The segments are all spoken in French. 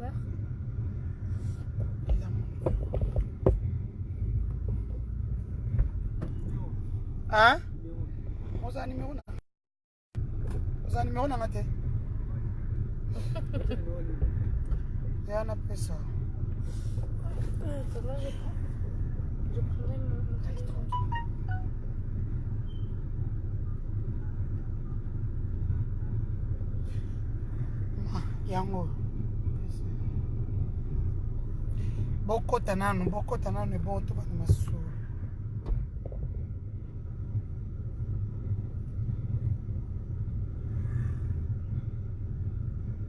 numéro. Il a mon numéro. Hein? On a un numéro là. On a un numéro dans la tête. Il y a un appel ça. Moi, je prendrai mon téléphone. Yango. Boko tanano ne bon to ba masu.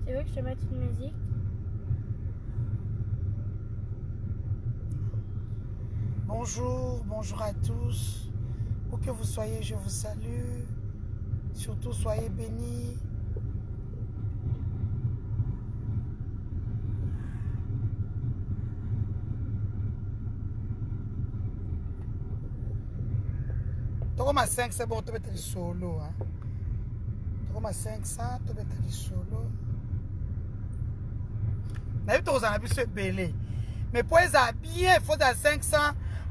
Tu veux que je te mette une musique? Bonjour à tous. Où que vous soyez, je vous salue. Surtout, soyez bénis. Tokoma 5, c'est bon, tu peux être solo. Tokoma 500, tu peux être solo. Mais tu as un belé. Mais pour les habiller, il faut à 500.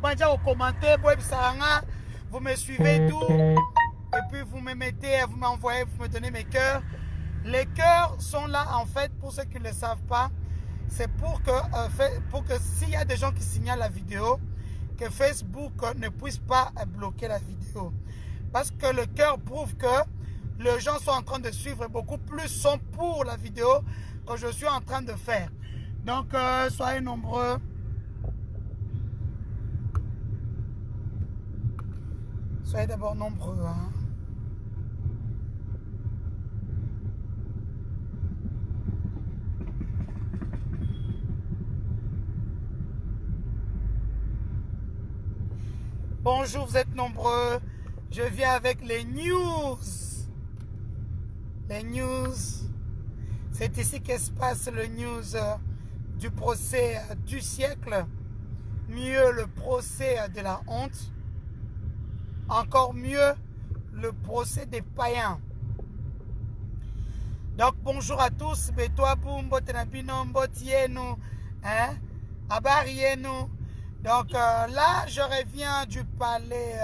Vous commentez, vous me suivez tout. Et puis vous me mettez, vous m'envoyez, vous me donnez mes cœurs. Les cœurs sont là en fait, pour ceux qui ne le savent pas. C'est pour que s'il y a des gens qui signalent la vidéo, que Facebook ne puisse pas bloquer la vidéo. Parce que le cœur prouve que les gens sont en train de suivre, beaucoup plus sont pour la vidéo que je suis en train de faire. Donc, soyez nombreux. Soyez d'abord nombreux. Bonjour, vous êtes nombreux. Je viens avec les news. Les news. C'est ici que se passe le news du procès du siècle. Mieux, le procès de la honte. Encore mieux, le procès des païens. Donc, bonjour à tous. Betoa Bumbo, Tenabino, Mbotienu, Abarienu. Donc là, je reviens du palais,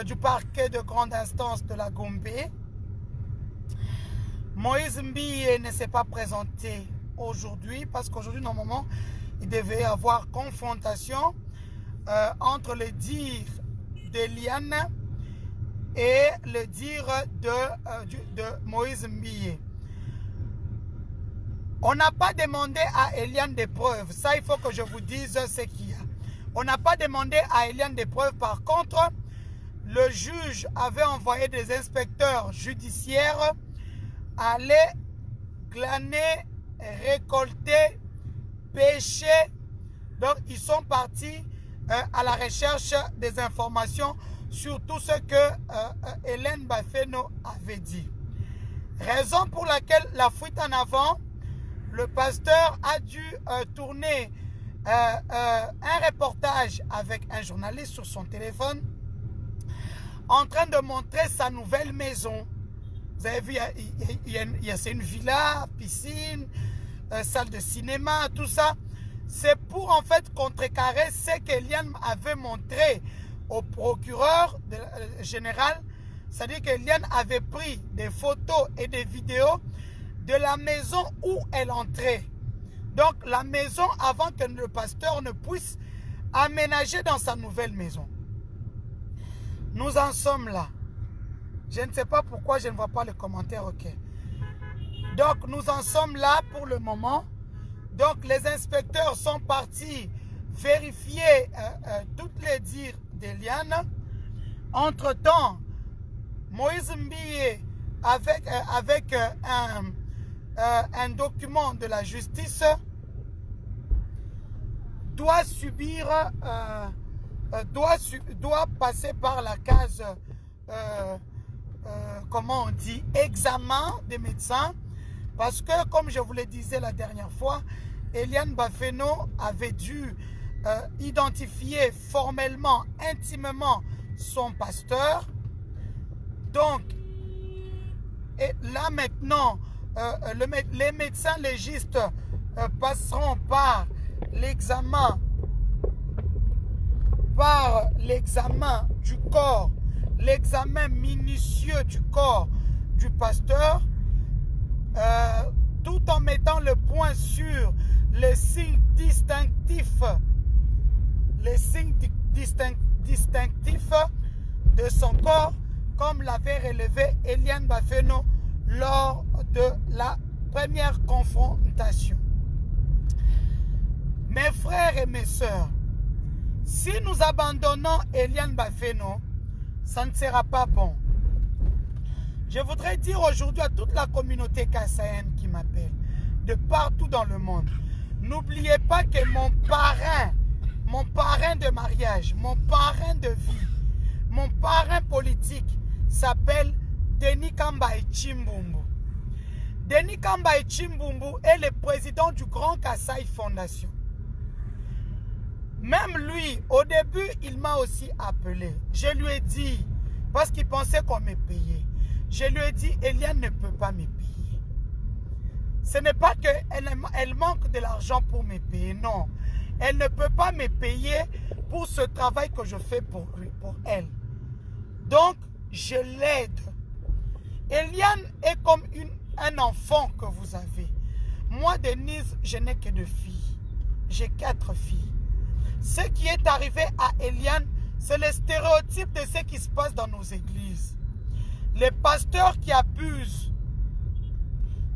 du parquet de grande instance de la Gombe. Moïse Mbiye ne s'est pas présenté aujourd'hui parce qu'aujourd'hui, normalement, il devait y avoir confrontation entre le dire d'Eliane et le dire de Moïse Mbiye. On n'a pas demandé à Eliane des preuves. Ça, il faut que je vous dise ce qu'il y a. On n'a pas demandé à Eliane des preuves. Par contre, le juge avait envoyé des inspecteurs judiciaires aller glaner, récolter, pêcher. Donc, ils sont partis à la recherche des informations sur tout ce que Hélène Bafeno avait dit. Raison pour laquelle la fuite en avant, le pasteur a dû tourner un reportage avec un journaliste sur son téléphone en train de montrer sa nouvelle maison. Vous avez vu, c'est une villa, piscine, salle de cinéma, tout ça. C'est pour en fait contrecarrer ce qu'Eliane avait montré au procureur général. C'est-à-dire qu'Eliane avait pris des photos et des vidéos de la maison où elle entrait. Donc la maison avant que le pasteur ne puisse aménager dans sa nouvelle maison. Nous en sommes là. Je ne sais pas pourquoi je ne vois pas les commentaires, ok. Donc nous en sommes là pour le moment. Donc les inspecteurs sont partis vérifier toutes les dires d'Eliane. Entre-temps, Moïse Mbiye avec un document de la justice doit subir, doit passer par la case, comment on dit, examen des médecins. Parce que, comme je vous le disais la dernière fois, Eliane Bafeno avait dû identifier formellement, intimement son pasteur. Donc, et là maintenant, les médecins légistes passeront par l'examen du corps, l'examen minutieux du corps du pasteur, tout en mettant le point sur les signes distinctifs, de son corps, comme l'avait relevé Eliane Bafeno lors de la première confrontation. Mes frères et mes sœurs, si nous abandonnons Eliane Bafeno, ça ne sera pas bon. Je voudrais dire aujourd'hui à toute la communauté kassaïenne qui m'appelle, de partout dans le monde, n'oubliez pas que mon parrain de mariage, mon parrain de vie, mon parrain politique s'appelle Denis Kambaye Chimbumbu. Denis Kambaye Chimbumbu est le président du Grand Kasaï Fondation. Même lui, au début, il m'a aussi appelé. Je lui ai dit, parce qu'il pensait qu'on me payait, je lui ai dit, Eliane ne peut pas me payer. Ce n'est pas qu'elle manque de l'argent pour me payer, non. Elle ne peut pas me payer pour ce travail que je fais pour elle. Donc, je l'aide. Eliane est comme un enfant que vous avez. Moi, Denise, je n'ai que 2 filles. J'ai 4 filles. Ce qui est arrivé à Eliane, c'est le stéréotype de ce qui se passe dans nos églises. Les pasteurs qui abusent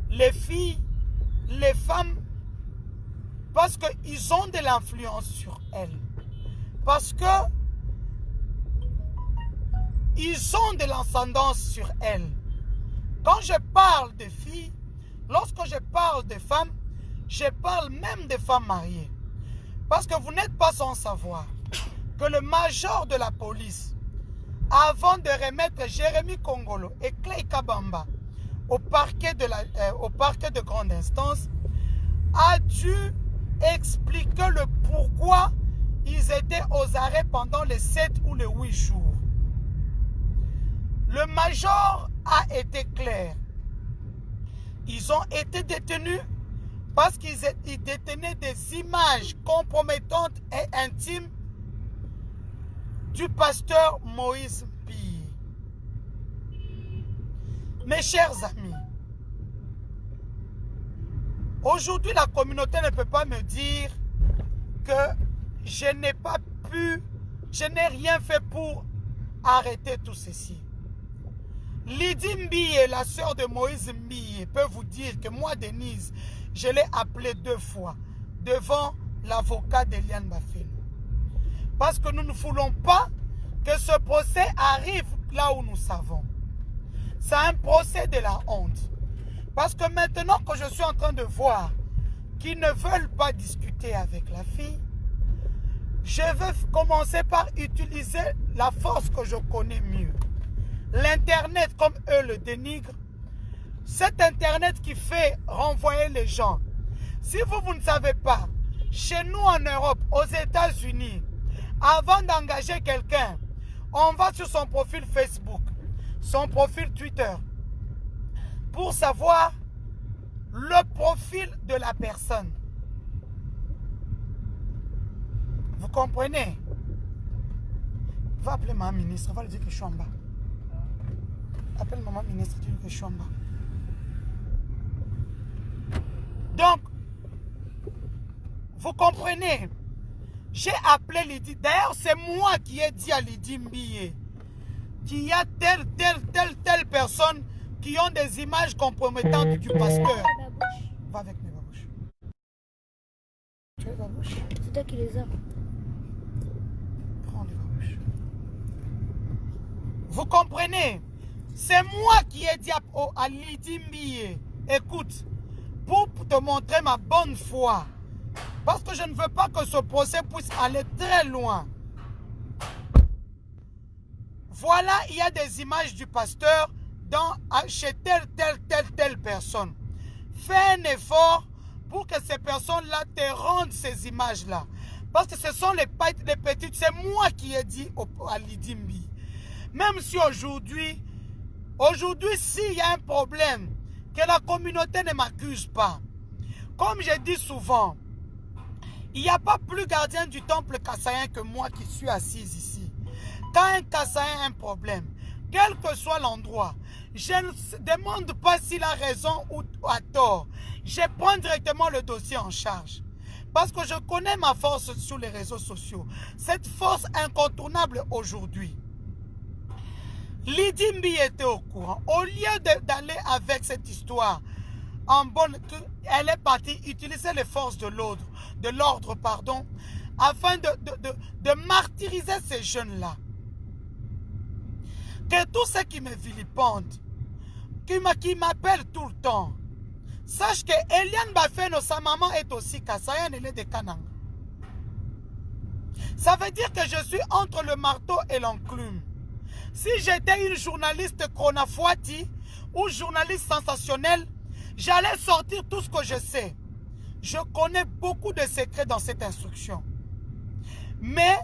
les filles, les femmes, parce qu'ils ont de l'influence sur elles. Parce que ils ont de l'ascendance sur elles. Quand je parle de filles, lorsque je parle de femmes, je parle même des femmes mariées. Parce que vous n'êtes pas sans savoir que le major de la police, avant de remettre Jérémy Kongolo et Clay Kabamba au parquet de grande instance, a dû expliquer le pourquoi ils étaient aux arrêts pendant les 7 ou les 8 jours. Le major a été clair. Ils ont été détenus parce qu'ils détenaient des images compromettantes et intimes du pasteur Moïse Mbiye. Mes chers amis, aujourd'hui la communauté ne peut pas me dire que je n'ai rien fait pour arrêter tout ceci. Lydie Mbiye, la sœur de Moïse Mbiye, peut vous dire que moi, Denise, je l'ai appelée 2 fois devant l'avocat d'Eliane Bafeno. Parce que nous ne voulons pas que ce procès arrive là où nous savons. C'est un procès de la honte. Parce que maintenant que je suis en train de voir qu'ils ne veulent pas discuter avec la fille, je vais commencer par utiliser la force que je connais mieux. L'Internet, comme eux le dénigrent, cet Internet qui fait renvoyer les gens. Si vous ne savez pas, chez nous en Europe, aux États-Unis, avant d'engager quelqu'un, on va sur son profil Facebook, son profil Twitter, pour savoir le profil de la personne. Vous comprenez? Va appeler ma ministre, va lui dire que je suis en bas. Appelle maman ministre, dis-lui que je suis en bas. Donc, vous comprenez? J'ai appelé Lydie. D'ailleurs, c'est moi qui ai dit à Lydie Mbiye qu'il y a telle personne qui ont des images compromettantes du pasteur. Va avec mes babouches. Tu as les babouches? C'est toi qui les as. Prends les babouches. Vous comprenez? C'est moi qui ai dit à Lydie Mbiye, écoute, pour te montrer ma bonne foi, parce que je ne veux pas que ce procès puisse aller très loin. Voilà, il y a des images du pasteur chez telle personne. Fais un effort pour que ces personnes-là te rendent ces images-là. Parce que ce sont les petites, c'est moi qui ai dit à Lydie Mbiye. Même si aujourd'hui, s'il y a un problème, que la communauté ne m'accuse pas. Comme je dis souvent, il n'y a pas plus gardien du temple kassaïen que moi qui suis assise ici. Quand un kassaïen a un problème, quel que soit l'endroit, je ne demande pas s'il a raison ou a tort. Je prends directement le dossier en charge. Parce que je connais ma force sur les réseaux sociaux. Cette force incontournable aujourd'hui. Lydie Mbi était au courant. Au lieu d'aller avec cette histoire, elle est partie utiliser les forces de l'ordre, pardon, afin de martyriser ces jeunes-là. Que tous ceux qui me vilipendent, qui m'appellent tout le temps, sache que Eliane Bafeno, sa maman est aussi Kassaïenne, elle est de Kananga. Ça veut dire que je suis entre le marteau et l'enclume. Si j'étais une journaliste chronafouati ou journaliste sensationnelle, j'allais sortir tout ce que je sais. Je connais beaucoup de secrets dans cette instruction. Mais,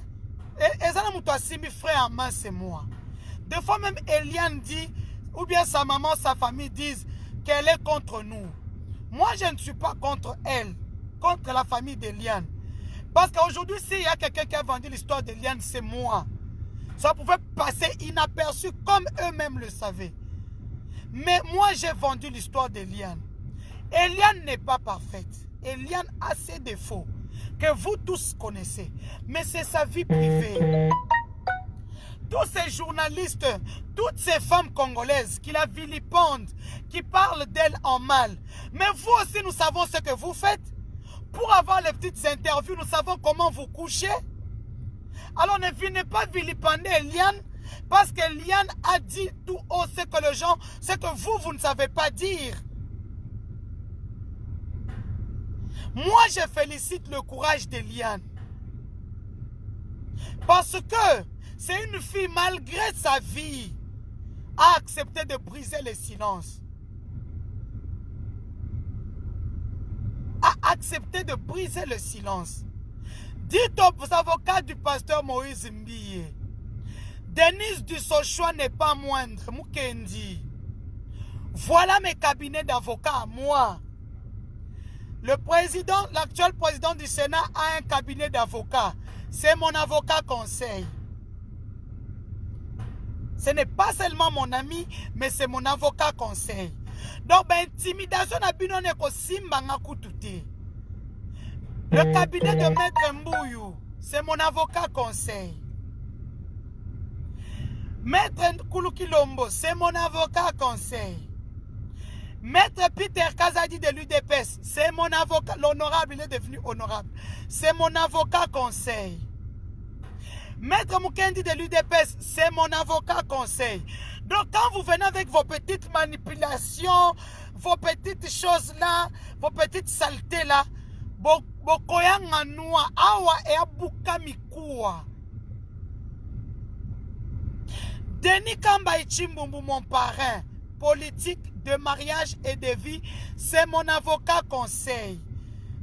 Ezana Moutouassimi, frère en main, c'est moi. Des fois même Eliane dit, ou bien sa maman, sa famille disent qu'elle est contre nous. Moi, je ne suis pas contre elle, contre la famille d'Eliane. Parce qu'aujourd'hui, s'il y a quelqu'un qui a vendu l'histoire d'Eliane, c'est moi. Ça pouvait passer inaperçu comme eux-mêmes le savaient. Mais moi, j'ai vendu l'histoire d'Eliane. Eliane n'est pas parfaite. Eliane a ses défauts que vous tous connaissez. Mais c'est sa vie privée. Tous ces journalistes, toutes ces femmes congolaises qui la vilipendent, qui parlent d'elle en mal. Mais vous aussi, nous savons ce que vous faites. Pour avoir les petites interviews, nous savons comment vous couchez. Alors ne venez pas vilipender Eliane parce qu'Eliane a dit tout haut ce que vous ne savez pas dire. Moi, je félicite le courage d'Eliane. Parce que c'est une fille, malgré sa vie, a accepté de briser le silence. A accepté de briser le silence. Dites aux avocats du pasteur Moïse Mbiye, Denise Dussochoa n'est pas moindre, Mukendi. Voilà mes cabinets d'avocats à moi. L'actuel président du Sénat a un cabinet d'avocats. C'est mon avocat conseil. Ce n'est pas seulement mon ami, mais c'est mon avocat conseil. Donc, intimidation na bino ne ko simba nga kututé. Le cabinet de Maître Mbouyou, c'est mon avocat conseil. Maître Koulou-Kilombo, c'est mon avocat conseil. Maître Peter Kazadi de l'UDPS, c'est mon avocat, l'honorable, il est devenu honorable. C'est mon avocat conseil. Maître Mukendi de l'UDPS, c'est mon avocat conseil. Donc quand vous venez avec vos petites manipulations, vos petites choses là, vos petites saletés là, bokoyanga noa awa e abuka mikuwa. Denis Kamba Ichimbumbu, mon parrain politique de mariage et de vie, c'est mon avocat conseil.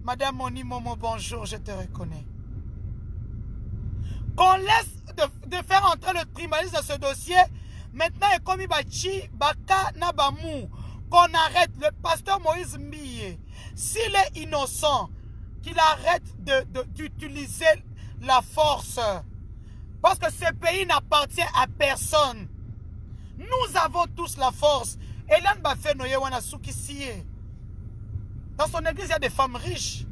Madame Moni Momo, bonjour, je te reconnais. Qu'on laisse de faire entrer le tribunaliste dans ce dossier, maintenant et comme Ibachi, Baka Nabamou, qu'on arrête le pasteur Moïse Mbiye. S'il est innocent, qu'il arrête d'utiliser la force. Parce que ce pays n'appartient à personne. Nous avons tous la force. Eliane Bafeno Yewana Soukisiye. Dans son église, il y a des femmes riches.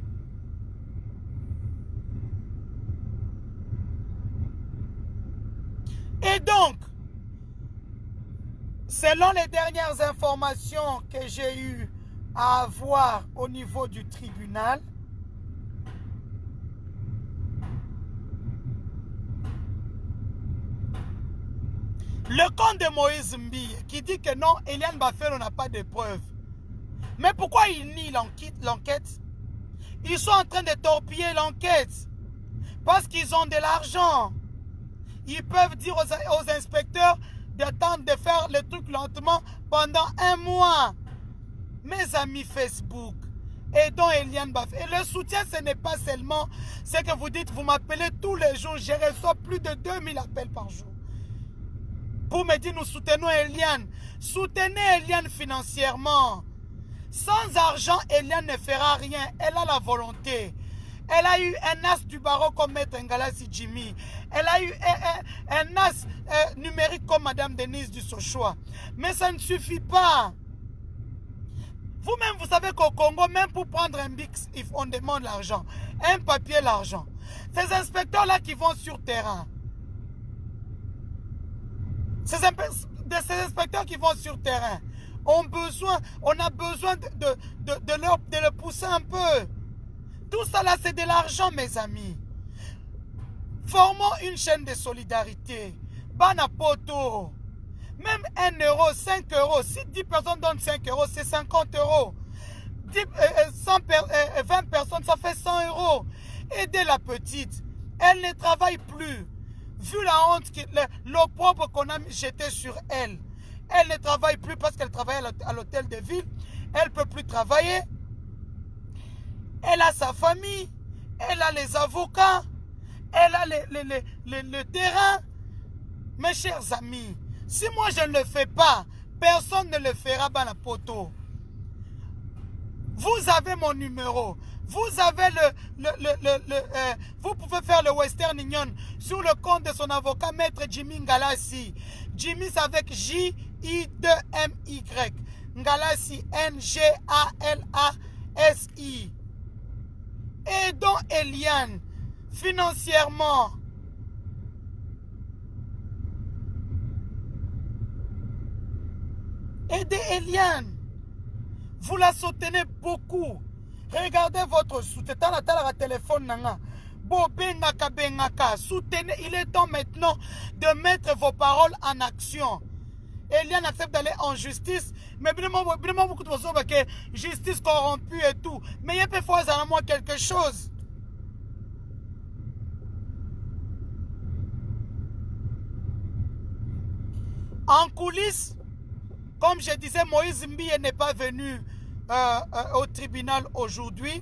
Et donc, selon les dernières informations que j'ai eues à avoir au niveau du tribunal, le compte de Moïse Mbiye qui dit que non, Eliane Bafeno n'a pas de preuves. Mais pourquoi ils nient l'enquête? Ils sont en train de torpiller l'enquête. Parce qu'ils ont de l'argent. Ils peuvent dire aux inspecteurs d'attendre de faire le truc lentement pendant 1 mois. Mes amis Facebook, aidons Eliane Bafeno. Et le soutien, ce n'est pas seulement ce que vous dites, vous m'appelez tous les jours. Je reçois plus de 2000 appels par jour. Pour me dire, nous soutenons Eliane. Soutenez Eliane financièrement. Sans argent, Eliane ne fera rien. Elle a la volonté. Elle a eu un as du barreau comme Maître Ngalassi Jimmy. Elle a eu un as numérique comme Madame Denise du Sochoa. Mais ça ne suffit pas. Vous-même, vous savez qu'au Congo, même pour prendre un BIX, on demande l'argent. Un papier, l'argent. Ces inspecteurs-là qui vont sur terrain. Ces inspecteurs qui vont sur terrain. On a besoin de le pousser un peu. Tout ça là, c'est de l'argent, mes amis. Formons une chaîne de solidarité. Banapoto. Même 1 euro, 5 euros. Si 10 personnes donnent 5 euros, c'est 50 euros. 20 personnes, ça fait 100 euros. Aidez la petite. Elle ne travaille plus. Vu la honte, l'opprobre qu'on a jeté sur elle. Elle ne travaille plus parce qu'elle travaille à l'hôtel de ville. Elle ne peut plus travailler. Elle a sa famille. Elle a les avocats. Elle a le terrain. Mes chers amis, si moi je ne le fais pas, personne ne le fera dans la poteau. Vous avez mon numéro. Vous avez vous pouvez faire le Western Union sur le compte de son avocat, Maître Jimmy Ngalassi. Jimmy, c'est avec J-I-2-M-Y. Ngalassi, N-G-A-L-A-S-I. Aidons Eliane financièrement. Aidez Eliane. Vous la soutenez beaucoup. Regardez votre soutien. La téléphone nanga. Soutenez. Il est temps maintenant de mettre vos paroles en action. Eliane accepte d'aller en justice. Mais beaucoup de personnes que justice corrompue et tout. Mais il peut faire à moi quelque chose. En coulisses, comme je disais, Moïse Mbiye n'est pas venu au tribunal aujourd'hui.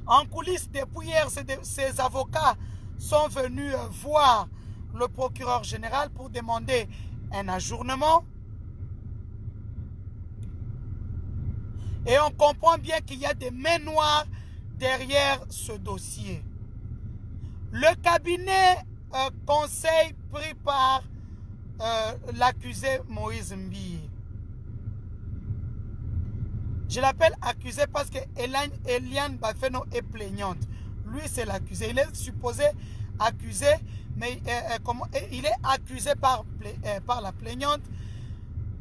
En coulisses, depuis hier, ses avocats sont venus voir le procureur général pour demander un ajournement. Et on comprend bien qu'il y a des mains noires derrière ce dossier. Le cabinet conseil pris par l'accusé Moïse Mbiye. Je l'appelle accusé parce que Eliane Bafeno est plaignante. Lui, c'est l'accusé. Il est supposé accusé, mais il est accusé par la plaignante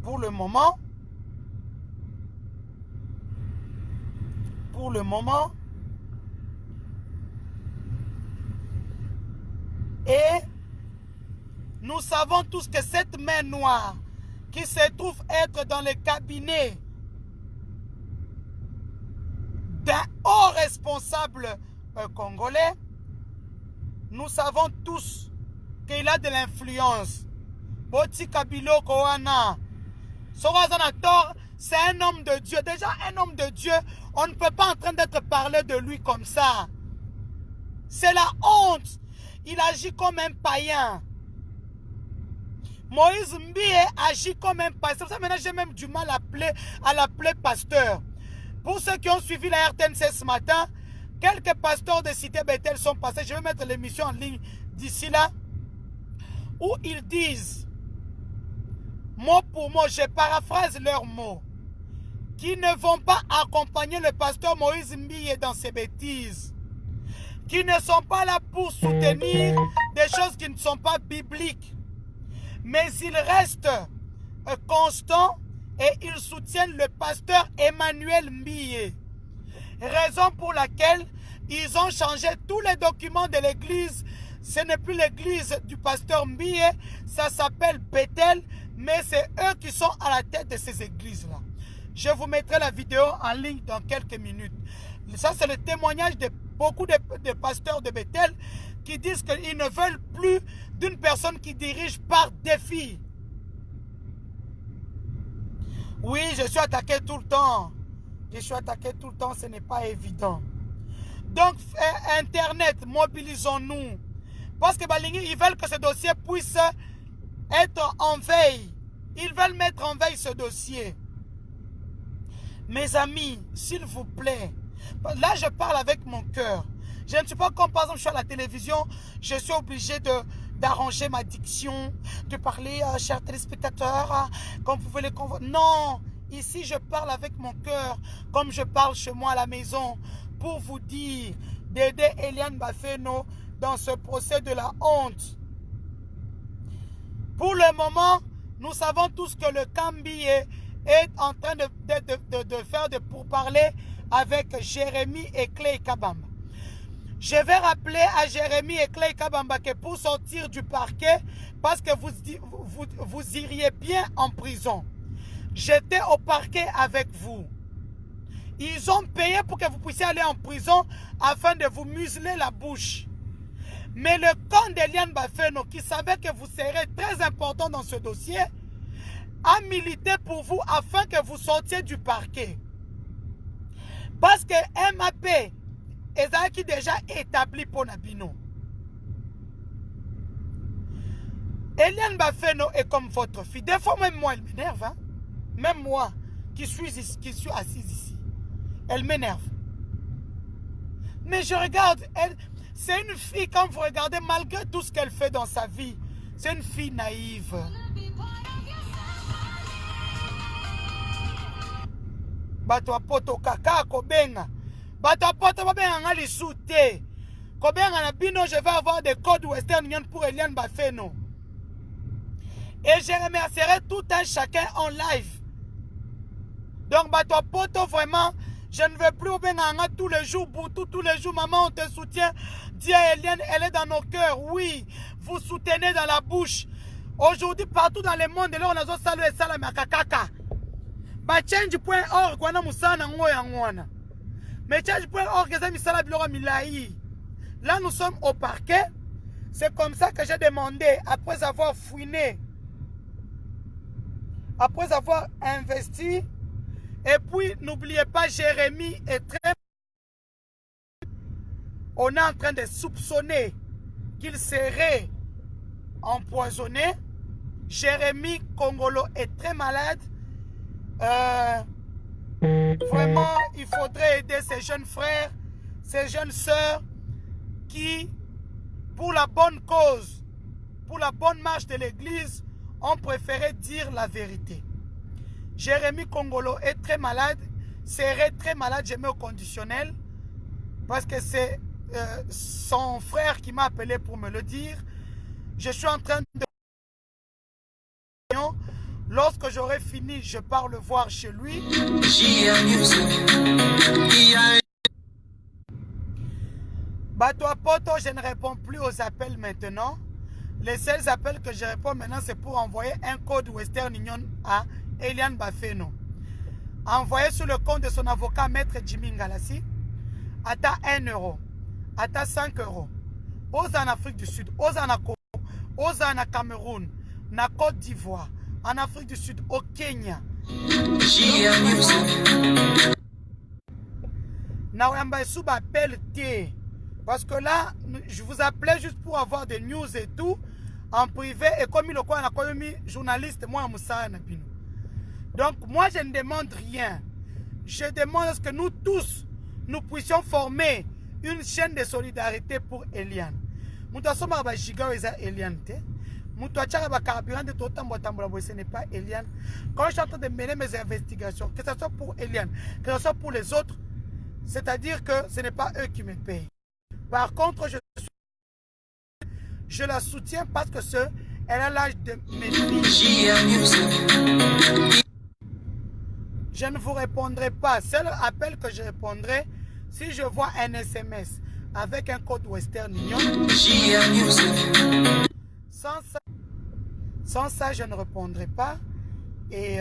pour le moment. Pour le moment. Et nous savons tous que cette main noire qui se trouve être dans le cabinet d'un haut responsable congolais, nous savons tous qu'il a de l'influence. Boti Kabilo Koana. C'est un homme de Dieu. Déjà, un homme de Dieu, on ne peut pas en train d'être parlé de lui comme ça. C'est la honte. Il agit comme un païen. Moïse Mbiye agit comme un pasteur. Ça, maintenant, j'ai même du mal à l'appeler pasteur. Pour ceux qui ont suivi la RTNC ce matin, quelques pasteurs de Cité Bethel sont passés. Je vais mettre l'émission en ligne d'ici là. Où ils disent, mot pour mot, je paraphrase leurs mots, qui ne vont pas accompagner le pasteur Moïse Mbiye dans ses bêtises. Qui ne sont pas là pour soutenir des choses qui ne sont pas bibliques. Mais ils restent constants et ils soutiennent le pasteur Emmanuel Mbiye. Raison pour laquelle ils ont changé tous les documents de l'église. Ce n'est plus l'église du pasteur Mbiye, ça s'appelle Bethel, mais c'est eux qui sont à la tête de ces églises-là. Je vous mettrai la vidéo en ligne dans quelques minutes. Ça, c'est le témoignage de beaucoup de pasteurs de Bethel qui disent qu'ils ne veulent plus d'une personne qui dirige par défi. Oui, je suis attaqué tout le temps. Je suis attaqué tout le temps, ce n'est pas évident. Donc, Internet, mobilisons-nous. Parce que ils veulent que ce dossier puisse être en veille. Ils veulent mettre en veille ce dossier. Mes amis, s'il vous plaît, là je parle avec mon cœur. Je ne suis pas comme par exemple je suis à la télévision, je suis obligé d'arranger ma diction, de parler, chers téléspectateurs, comme vous pouvez les convaincre. Non, ici je parle avec mon cœur, comme je parle chez moi à la maison, pour vous dire d'aider Eliane Bafeno dans ce procès de la honte. Pour le moment, nous savons tous que le Kambi est en train de faire des pourparlers avec Jérémy et Clay Kabamba. Je vais rappeler à Jérémy et Clay Kabamba que pour sortir du parquet, parce que vous iriez bien en prison, j'étais au parquet avec vous. Ils ont payé pour que vous puissiez aller en prison afin de vous museler la bouche. Mais le camp d'Eliane Bafeno, qui savait que vous serez très important dans ce dossier, a milité pour vous afin que vous sortiez du parquet. Parce que MAP est déjà établi pour Nabino. Eliane Bafeno est comme votre fille. Des fois, même moi, elle m'énerve. Hein? Même moi, qui suis assise ici, elle m'énerve. Mais je regarde, c'est une fille, quand vous regardez, malgré tout ce qu'elle fait dans sa vie, c'est une fille naïve. Bato apoto kaka kobenga. Bato apoto babenga nga lisute. Kobenga na bino, je vais avoir des codes Western Union pour Eliane Bafeno. Et je remercierai tout un chacun en live. Donc bato apoto vraiment, je ne veux plus obenga nga tous les jours, tous les jours, maman on te soutient. Dis à Eliane, elle est dans nos cœurs. Oui, vous soutenez dans la bouche. Aujourd'hui, partout dans le monde, là on a zo salu et salam kakaka. Ba change.org wana musana ngoya ngwana. Mais change.org eza misala biloko milai. Là nous sommes au parquet. C'est comme ça que j'ai demandé, après avoir fouiné, après avoir investi. Et puis n'oubliez pas, Jérémy est très... On est en train de soupçonner qu'il serait empoisonné. Jérémy Kongolo est très malade. Vraiment, il faudrait aider ces jeunes frères, ces jeunes sœurs qui, pour la bonne cause, pour la bonne marche de l'église, ont préféré dire la vérité. Jérémy Kongolo est très malade, serait très malade, je mets au conditionnel, parce que c'est son frère qui m'a appelé pour me le dire. Je suis en train de... Lorsque j'aurai fini, je pars le voir chez lui. Bato Poto, je ne réponds plus aux appels maintenant. Les seuls appels que je réponds maintenant, c'est pour envoyer un code Western Union à Eliane Bafeno. Envoyé sur le compte de son avocat, Maître Jimmy Ngalassi, à ta 1 euro, à ta 5 euros. Aux en Afrique du Sud, aux en Congo, aux en Cameroun, na Côte d'Ivoire, en Afrique du Sud, au Kenya. Parce que là, je vous appelais juste pour avoir des news et tout, en privé, et comme il a mis journaliste, moi, donc, moi, je ne demande rien. Je demande à ce que nous tous, nous puissions former une chaîne de solidarité pour Eliane. Nous sommes à Eliane. Ce n'est pas Eliane. Quand je suis en train de mener mes investigations, que ce soit pour Eliane, que ce soit pour les autres, c'est-à-dire que ce n'est pas eux qui me payent. Par contre, je la soutiens parce que elle a l'âge de mes filles. Je ne vous répondrai pas. Seul appel que je répondrai, si je vois un SMS avec un code Western Union. Sans ça, je ne répondrai pas. Et